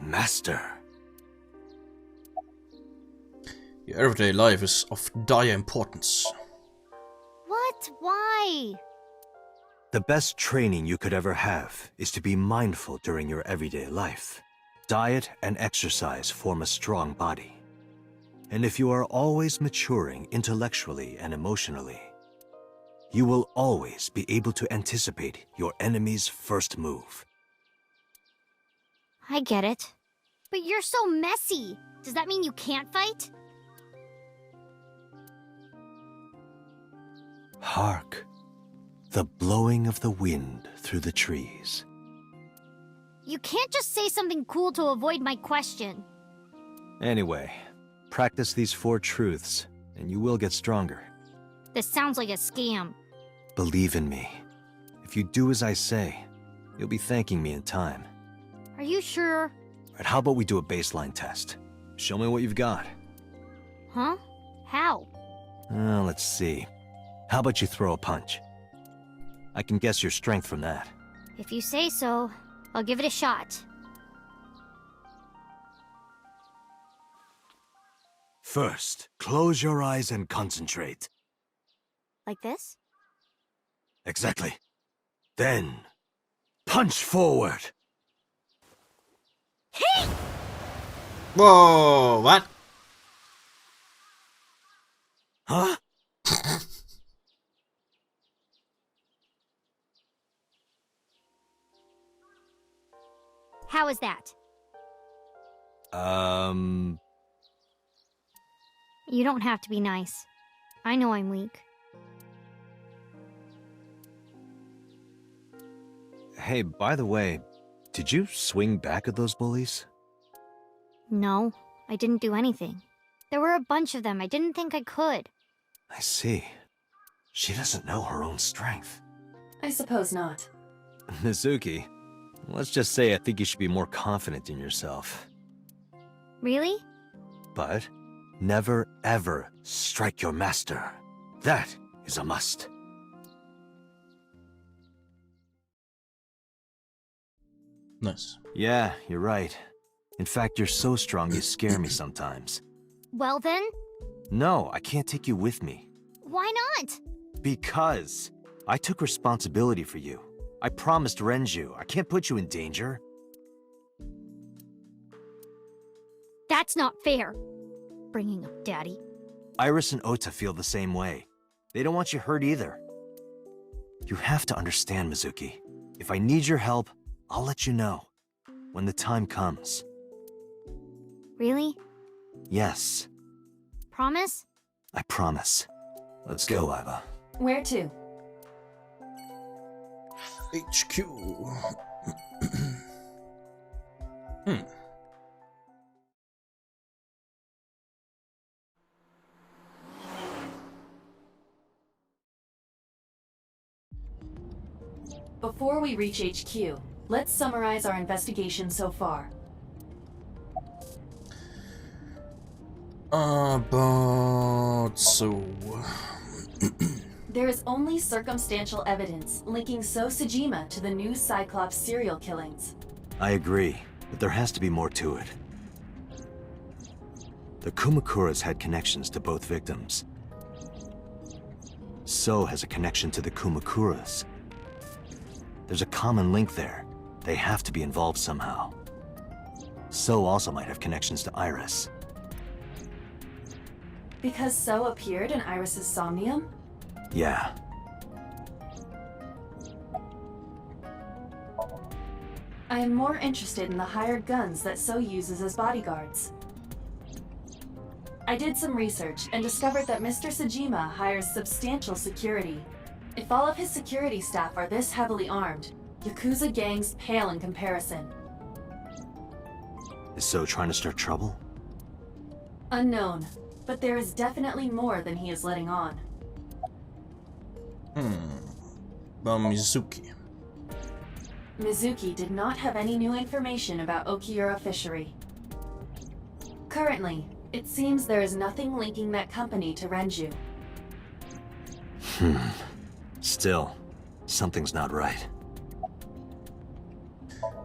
Master. Your everyday life is of dire importance. What? Why? The best training you could ever have is to be mindful during your everyday life. Diet and exercise form a strong body. And if you are always maturing intellectually and emotionally, you will always be able to anticipate your enemy's first move. I get it. But you're so messy. Does that mean you can't fight? Hark, the blowing of the wind through the trees. You can't just say something cool to avoid my question. Anyway, practice these 4 truths, and you will get stronger. This sounds like a scam. Believe in me. If you do as I say, you'll be thanking me in time. Are you sure? Right, how about we do a baseline test? Show me what you've got. Huh? How? Let's see. How about you throw a punch? I can guess your strength from that. If you say so, I'll give it a shot. First, close your eyes and concentrate. Like this? Exactly. Then, punch forward. Hey! Whoa, what? Huh? How is that? You don't have to be nice. I know I'm weak. Hey, by the way, did you swing back at those bullies? No, I didn't do anything. There were a bunch of them. I didn't think I could. I see. She doesn't know her own strength. I suppose not. Mizuki, let's just say I think you should be more confident in yourself. Really? But never ever strike your master. That is a must. Nice. Yeah, you're right. In fact, you're so strong you scare me sometimes. Well then? No, I can't take you with me. Why not? Because I took responsibility for you. I promised Renju. I can't put you in danger. That's not fair. Bringing up Daddy. Iris and Ota feel the same way. They don't want you hurt either. You have to understand, Mizuki. If I need your help, I'll let you know. When the time comes. Really? Yes. Promise? I promise. Let's go, Iva. Where to? HQ. Before we reach HQ, let's summarize our investigation so far. There is only circumstantial evidence linking So Sejima to the new Cyclops serial killings. I agree, but there has to be more to it. The Kumakuras had connections to both victims. So has a connection to the Kumakuras. There's a common link there. They have to be involved somehow. So also might have connections to Iris. Because So appeared in Iris's Somnium? Yeah. I am more interested in the hired guns that So uses as bodyguards. I did some research and discovered that Mr. Sejima hires substantial security. If all of his security staff are this heavily armed, Yakuza gangs pale in comparison. Is So trying to start trouble? Unknown, but there is definitely more than he is letting on. Mizuki. Mizuki did not have any new information about Okiura Fishery. Currently, it seems there is nothing linking that company to Renju. Still, something's not right.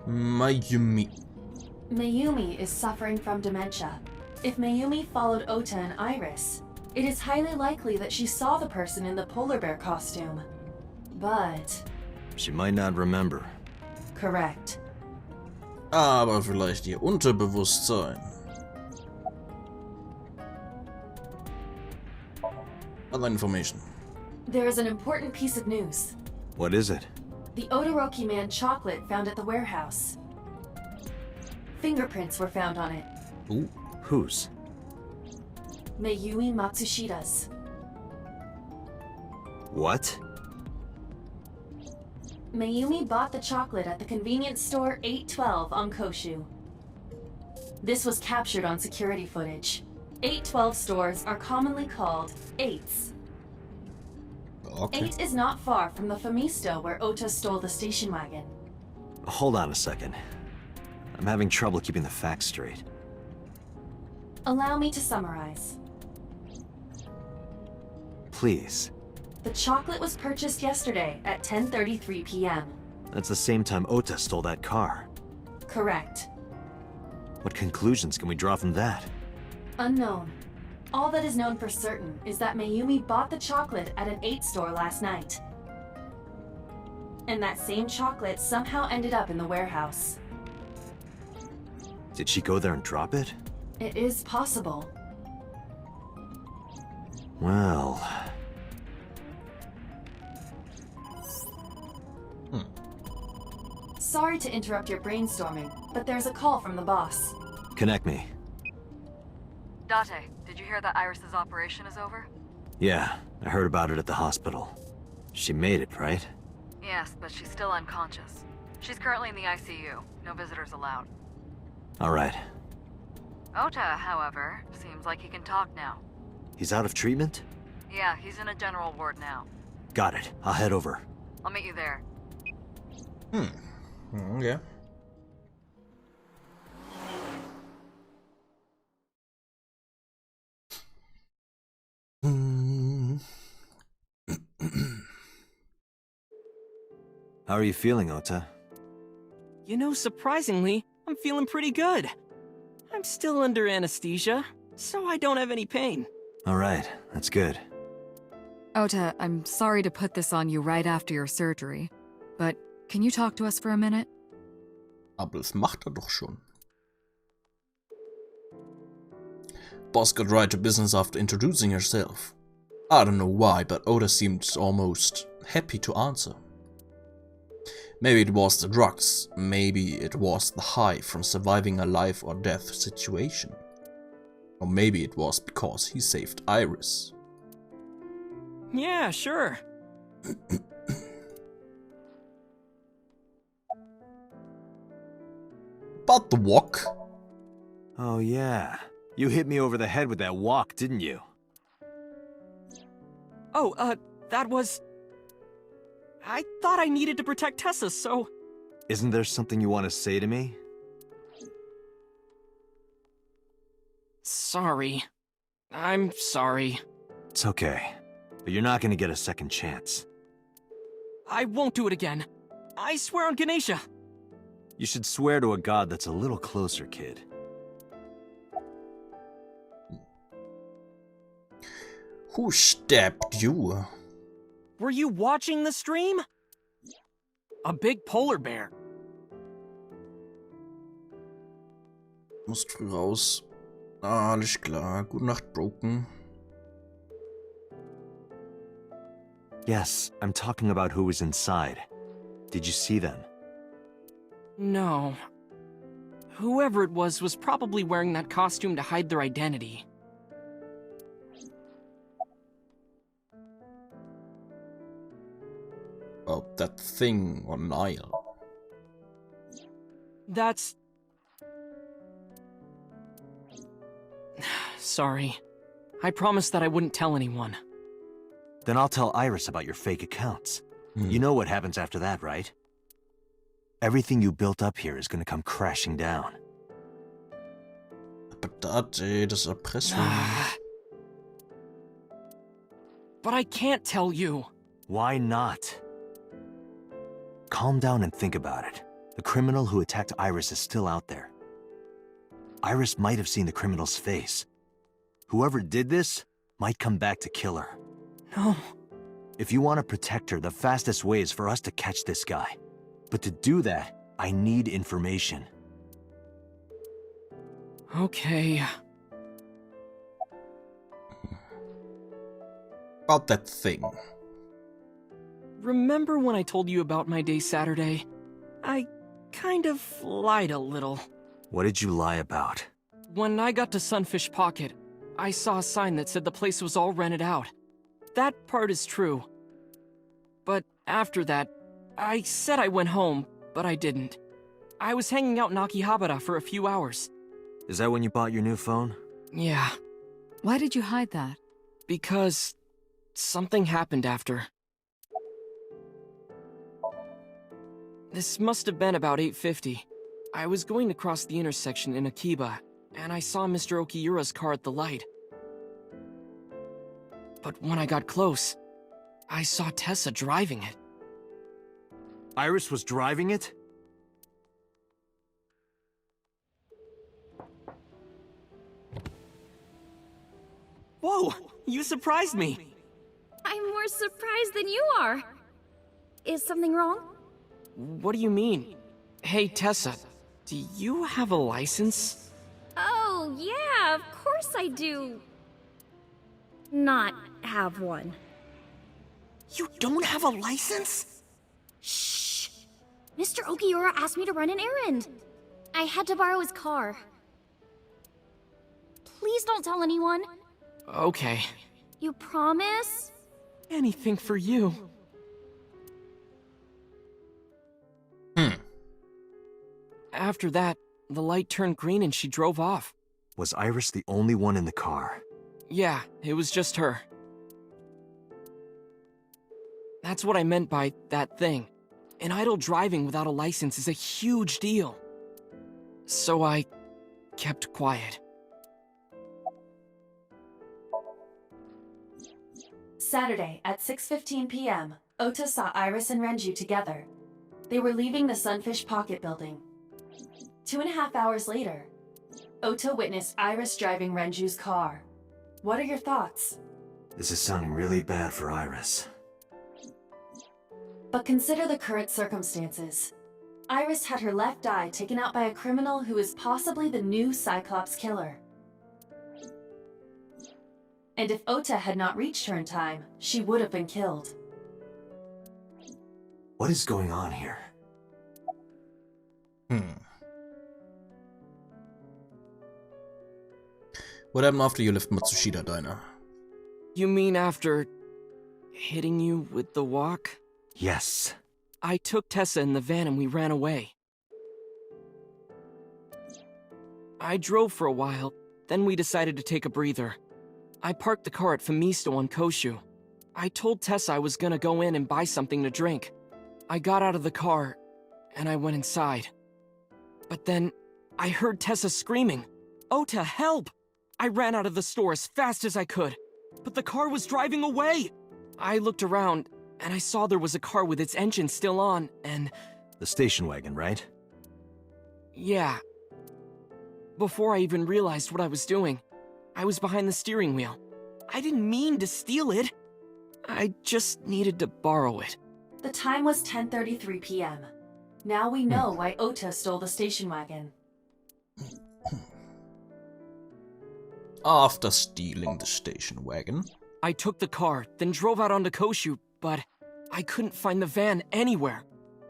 Mayumi. Mayumi is suffering from dementia. If Mayumi followed Ota and Iris, it is highly likely that she saw the person in the polar bear costume. But... She might not remember. Correct. Aber vielleicht ihr Unterbewusstsein. Other information. There is an important piece of news. What is it? The Odoroki Man chocolate found at the warehouse. Fingerprints were found on it. Ooh. Whose? Mayumi Matsushida's. What? Mayumi bought the chocolate at the convenience store 812 on Koshu. This was captured on security footage. 812 stores are commonly called 8s. Okay. 8 is not far from the Famisto where Ota stole the station wagon. Hold on a second. I'm having trouble keeping the facts straight. Allow me to summarize. Please. The chocolate was purchased yesterday at 10:33 p.m. That's the same time Ota stole that car. Correct. What conclusions can we draw from that? Unknown. All that is known for certain is that Mayumi bought the chocolate at an 8 store last night. And that same chocolate somehow ended up in the warehouse. Did she go there and drop it? It is possible. Well... Sorry to interrupt your brainstorming, but there's a call from the boss. Connect me. Date, did you hear that Iris's operation is over? Yeah, I heard about it at the hospital. She made it, right? Yes, but she's still unconscious. She's currently in the ICU. No visitors allowed. All right. Ota, however, seems like he can talk now. He's out of treatment? Yeah, he's in a general ward now. Got it. I'll head over. I'll meet you there. Yeah. How are you feeling, Ota? You know, surprisingly, I'm feeling pretty good. I'm still under anesthesia, so I don't have any pain. All right, that's good. Ota, I'm sorry to put this on you right after your surgery, but can you talk to us for a minute? Aber das macht doch schon. Boss got right to business after introducing herself. I don't know why, but Ota seemed almost happy to answer. Maybe it was the drugs, maybe it was the high from surviving a life or death situation. Or maybe it was because he saved Iris. Yeah, sure. But the walk? Oh yeah, you hit me over the head with that walk, didn't you? Oh, that was... I thought I needed to protect Tessa, so... Isn't there something you want to say to me? Sorry. I'm sorry. It's okay, but you're not gonna get a second chance. I won't do it again. I swear on Ganesha. You should swear to a god that's a little closer, kid. Who stabbed you? Were you watching the stream? A big polar bear. Musst früh raus. Ah, alles klar. Gute Nacht, Broken. Yes, I'm talking about who was inside. Did you see them? No. Whoever it was probably wearing that costume to hide their identity. About that thing on Nile. That's... Sorry. I promised that I wouldn't tell anyone. Then I'll tell Iris about your fake accounts. You know what happens after that, right? Everything you built up here is gonna come crashing down. But das ist Erpressung. But I can't tell you. Why not? Calm down and think about it. The criminal who attacked Iris is still out there. Iris might have seen the criminal's face. Whoever did this might come back to kill her. No. If you want to protect her, the fastest way is for us to catch this guy. But to do that, I need information. Okay. About that thing. Remember when I told you about my day Saturday? I kind of lied a little. What did you lie about? When I got to Sunfish Pocket, I saw a sign that said the place was all rented out. That part is true. But after that, I said I went home, but I didn't. I was hanging out in Akihabara for a few hours. Is that when you bought your new phone? Yeah. Why did you hide that? Because something happened after. This must have been about 8:50. I was going to cross the intersection in Akiba, and I saw Mr. Okiura's car at the light. But when I got close, I saw Tessa driving it. Iris was driving it? Whoa, you surprised me. I'm more surprised than you are. Is something wrong? What do you mean? Hey, Tessa, do you have a license? Oh, yeah, of course I do. Not have one. You don't have a license? Shh! Mr. Okiura asked me to run an errand. I had to borrow his car. Please don't tell anyone. Okay. You promise? Anything for you. After that, the light turned green and she drove off. Was Iris the only one in the car? Yeah, it was just her. That's what I meant by that thing. An idle driving without a license is a huge deal. So I kept quiet. Saturday at 6:15 p.m., Ota saw Iris and Renju together. They were leaving the Sunfish Pocket building. 2.5 hours later, Ota witnessed Iris driving Renju's car. What are your thoughts? This is sounding really bad for Iris. But consider the current circumstances. Iris had her left eye taken out by a criminal who is possibly the new Cyclops killer. And if Ota had not reached her in time, she would have been killed. What is going on here? What happened after you left Matsushita Diner? You mean after hitting you with the walk? Yes. I took Tessa in the van and we ran away. I drove for a while, then we decided to take a breather. I parked the car at Famisto on Koshu. I told Tessa I was gonna go in and buy something to drink. I got out of the car, and I went inside. But then, I heard Tessa screaming, "Ota, help!" I ran out of the store as fast as I could, but the car was driving away! I looked around, and I saw there was a car with its engine still on, and... The station wagon, right? Yeah. Before I even realized what I was doing, I was behind the steering wheel. I didn't mean to steal it. I just needed to borrow it. The time was 10:33 p.m. Now we know why Ota stole the station wagon. After stealing the station wagon, I took the car, then drove out onto Koshu, but I couldn't find the van anywhere.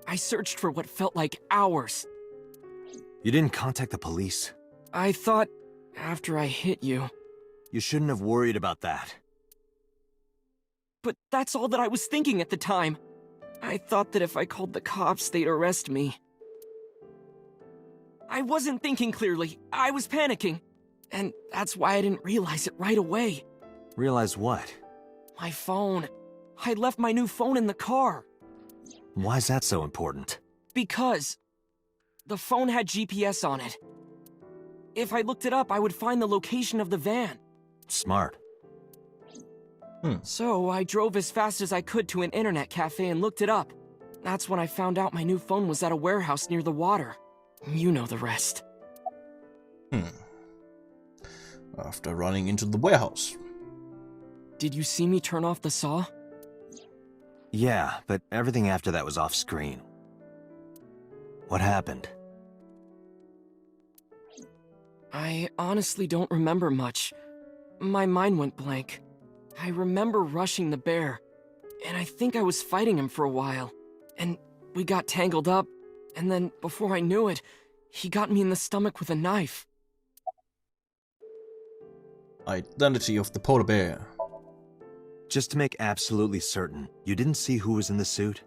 I searched for what felt like hours. You didn't contact the police? I thought, after I hit you... You shouldn't have worried about that. But that's all that I was thinking at the time. I thought that if I called the cops, they'd arrest me. I wasn't thinking clearly. I was panicking. And that's why I didn't realize it right away. Realize what? My phone. I left my new phone in the car. Why's that so important? Because the phone had GPS on it. If I looked it up, I would find the location of the van. Smart. So I drove as fast as I could to an internet cafe and looked it up. That's when I found out my new phone was at a warehouse near the water. You know the rest. After running into the warehouse. Did you see me turn off the saw? Yeah, but everything after that was off screen. What happened? I honestly don't remember much. My mind went blank. I remember rushing the bear, and I think I was fighting him for a while. And we got tangled up, and then before I knew it, he got me in the stomach with a knife. Identity of the polar bear. Just to make absolutely certain, you didn't see who was in the suit?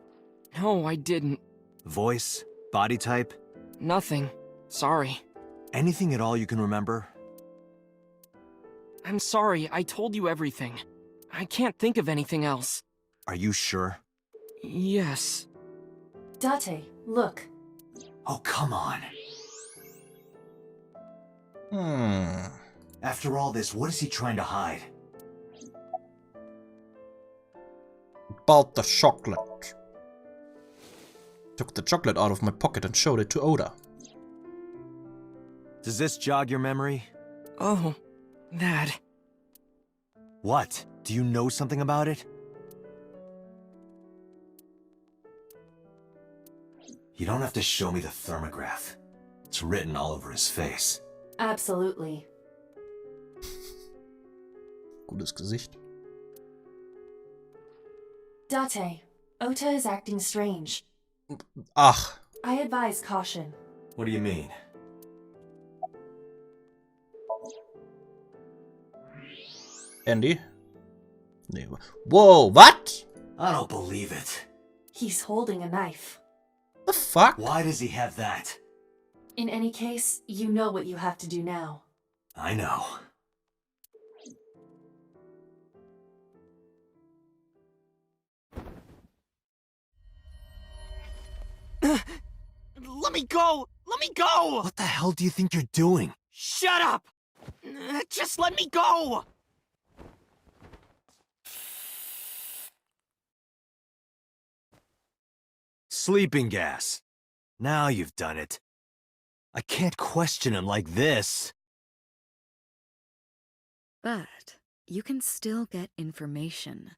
No, I didn't. Voice? Body type? Nothing. Sorry. Anything at all you can remember? I'm sorry, I told you everything. I can't think of anything else. Are you sure? Yes. Date, look. Oh, come on. After all this, what is he trying to hide? about the chocolate? Took the chocolate out of my pocket and showed it to Oda. Does this jog your memory? Oh, that. What? Do you know something about it? You don't have to show me the thermograph. It's written all over his face. Absolutely. Gutes Gesicht. Date, Ota is acting strange. Ach. I advise caution. What do you mean? Andy? Nee. Whoa, what? I don't believe it. He's holding a knife. The fuck? Why does he have that? In any case, you know what you have to do now. I know. Let me go! Let me go! What the hell do you think you're doing? Shut up! Just let me go! Sleeping gas. Now you've done it. I can't question him like this. But you can still get information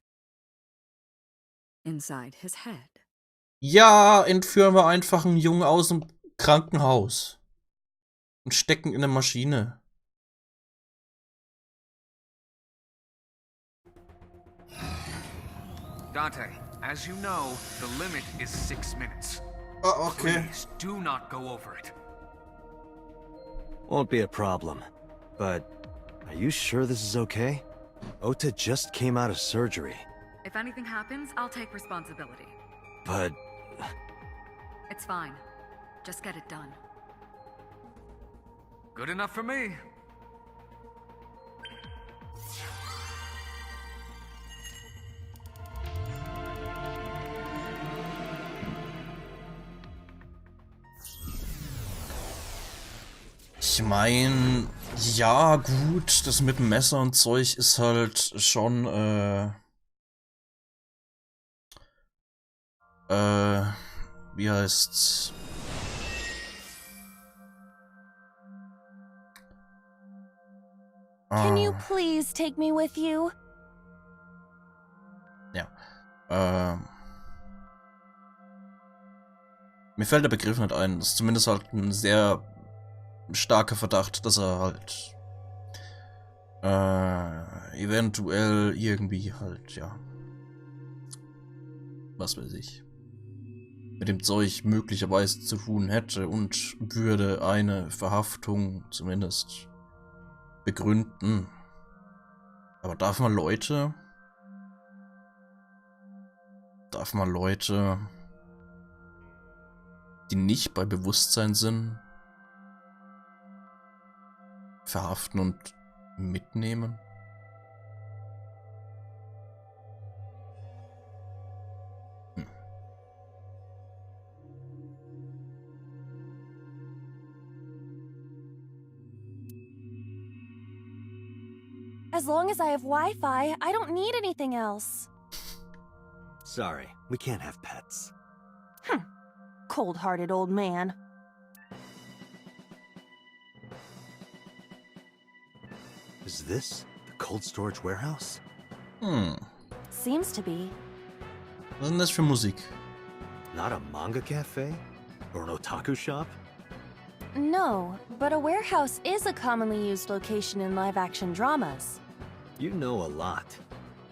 inside his head. Ja, entführen wir einfach einen Jungen aus dem Krankenhaus und stecken in eine Maschine. Dante, as you know, the limit is 6 minutes. Oh, okay. Please do not go over it. Won't be a problem. But are you sure this is okay? Ota just came out of surgery. If anything happens, I'll take responsibility. But... It's fine. Just get it done. Good enough for me. Ich meine, ja gut, das mit dem Messer und Zeug ist halt schon, wie heißt's? Can you please take me with you? Ja, mir fällt der Begriff nicht ein. Das ist zumindest halt ein sehr starker Verdacht, dass er halt eventuell irgendwie halt, ja, was weiß ich, mit dem Zeug möglicherweise zu tun hätte und würde eine Verhaftung zumindest begründen. Aber darf man Leute, die nicht bei Bewusstsein sind, verhaften und mitnehmen? As long as I have Wi-Fi, I don't need anything else. Sorry, we can't have pets. Cold-hearted old man. Is this the cold storage warehouse? Seems to be. Was ist denn das für Musik? Not a manga cafe? Or an otaku shop? No, but a warehouse is a commonly used location in live-action dramas. You know a lot.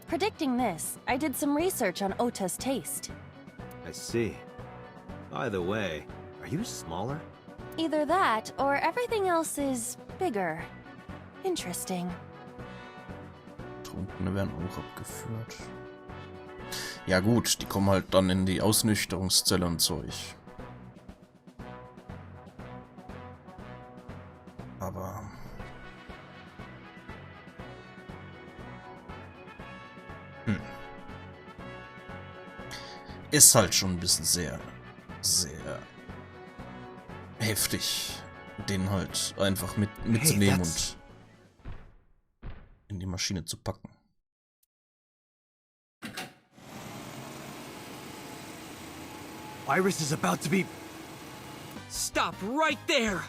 Predicting this, I did some research on Ota's taste. I see. By the way, are you smaller? Either that, or everything else is bigger. Interesting. Trunkene werden auch abgeführt. Ja gut, die kommen halt dann in die Ausnüchterungszelle und Zeug. Aber... Ist halt schon ein bisschen sehr, sehr heftig, den halt einfach mitzunehmen und in die Maschine zu packen. Iris is about to be... Stop right there!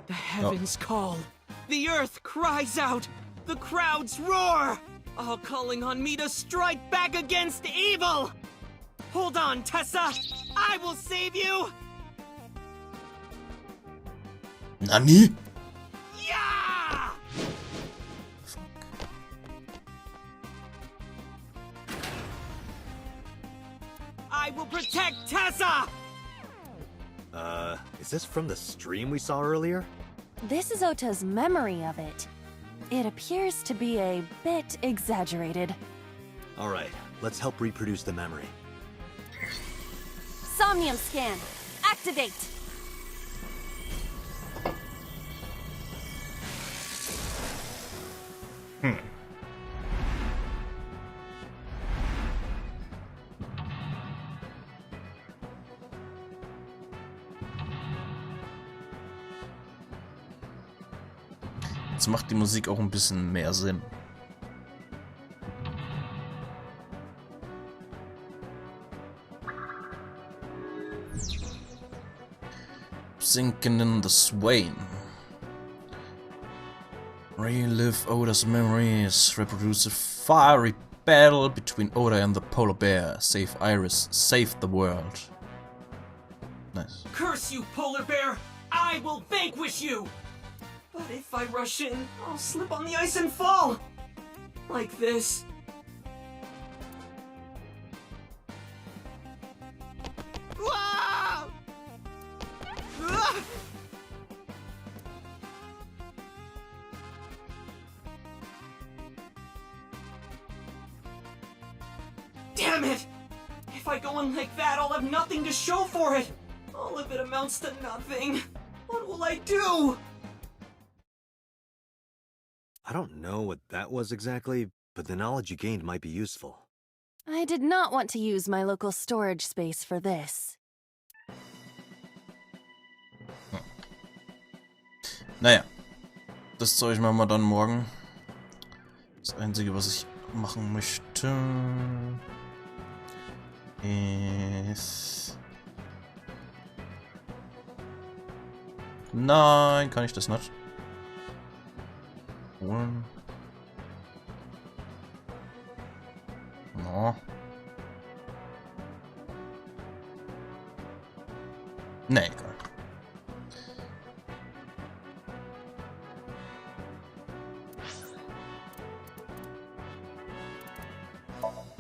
The heavens call. The earth cries out. The crowds roar. All calling on me to strike back against evil! Hold on, Tessa! I will save you! Nani? Yeah! I will protect Tessa! Is this from the stream we saw earlier? This is Ota's memory of it. It appears to be a bit exaggerated. Alright, let's help reproduce the memory. Somnium scan. Activate! Jetzt macht die Musik auch ein bisschen mehr Sinn. Sinking in the Swain. Relive Oda's memories. Reproduce a fiery battle between Oda and the polar bear. Save Iris. Save the world. Nice. Curse you, polar bear! I will vanquish you! But if I rush in, I'll slip on the ice and fall! Like this. Ah! Ah! Damn it! If I go in like that, I'll have nothing to show for it! All of it amounts to nothing. What will I do? I don't know what that was exactly, but the knowledge you gained might be useful. I did not want to use my local storage space for this. Naja, das Zeug machen wir dann morgen. Das Einzige, was ich machen möchte, ist... Nein, kann ich das nicht. Holen. No. Nee, egal.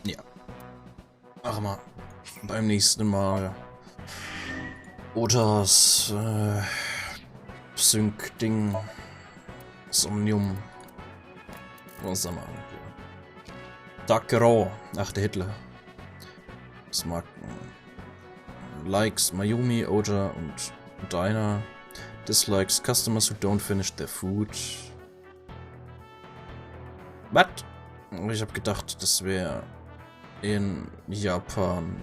Ja. Machen wir beim nächsten Mal. Otas Sync-Ding. Somnium. Was soll man machen? Dakro. Ach, der Hitler. Das mag Likes Mayumi, Oda und Dinah. Dislikes customers who don't finish their food. What? Ich hab gedacht, das wäre in Japan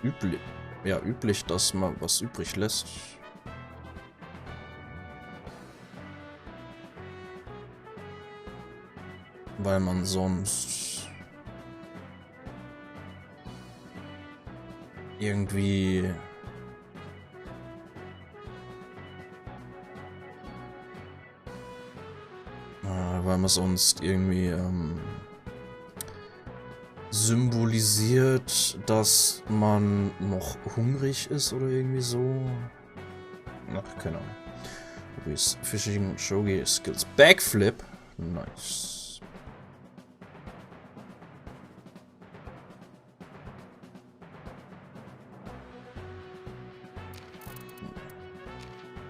üblich, dass man was übrig lässt. Weil man sonst irgendwie symbolisiert, dass man noch hungrig ist oder irgendwie so. Ach, keine Ahnung. Hobbies, Fishing, Shogi, Skills, Backflip. Nice.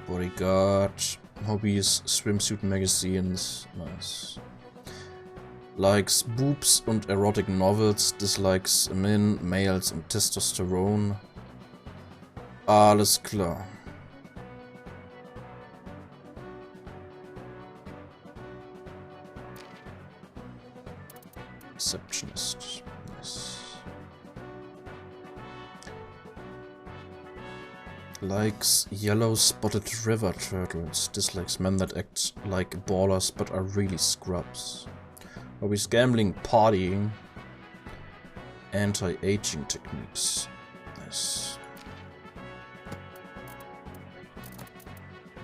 Bodyguard, Hobbies, Swimsuit Magazines, nice. Likes Boobs und Erotic Novels, Dislikes Men, Males und Testosterone. Alles klar. Receptionist, nice. Likes yellow spotted river turtles. Dislikes men that act like ballers but are really scrubs. Hobbies gambling, partying, anti-aging techniques. Nice.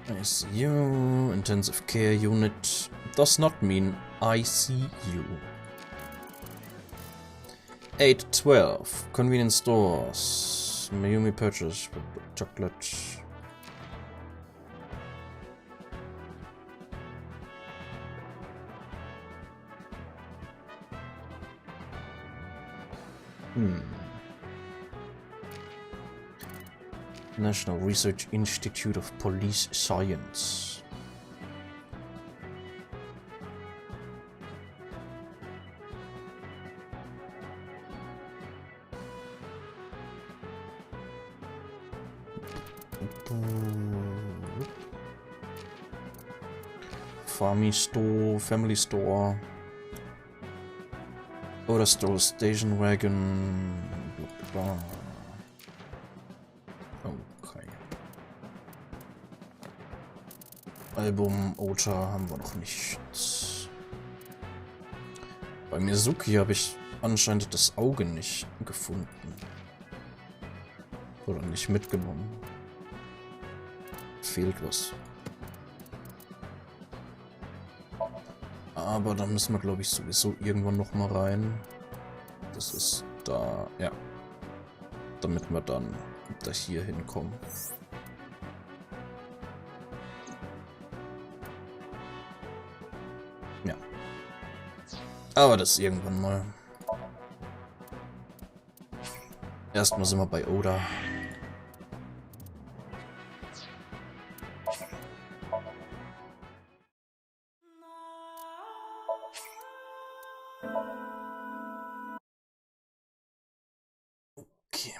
ICU, Intensive Care Unit, does not mean ICU. 812, Convenience Stores, Mayumi Purchase, Chocolate. National Research Institute of Police Science. Family Store. Oder Store, Station Wagon. Blah, blah. Okay. Album Ota haben wir noch nicht. Bei Mizuki habe ich anscheinend das Auge nicht gefunden. Oder nicht mitgenommen. Fehlt was. Aber da müssen wir, glaube ich, sowieso irgendwann noch mal rein. Das ist da, ja. Damit wir dann da hier hinkommen. Ja. Aber das irgendwann mal. Erstmal sind wir bei Oda. Okay.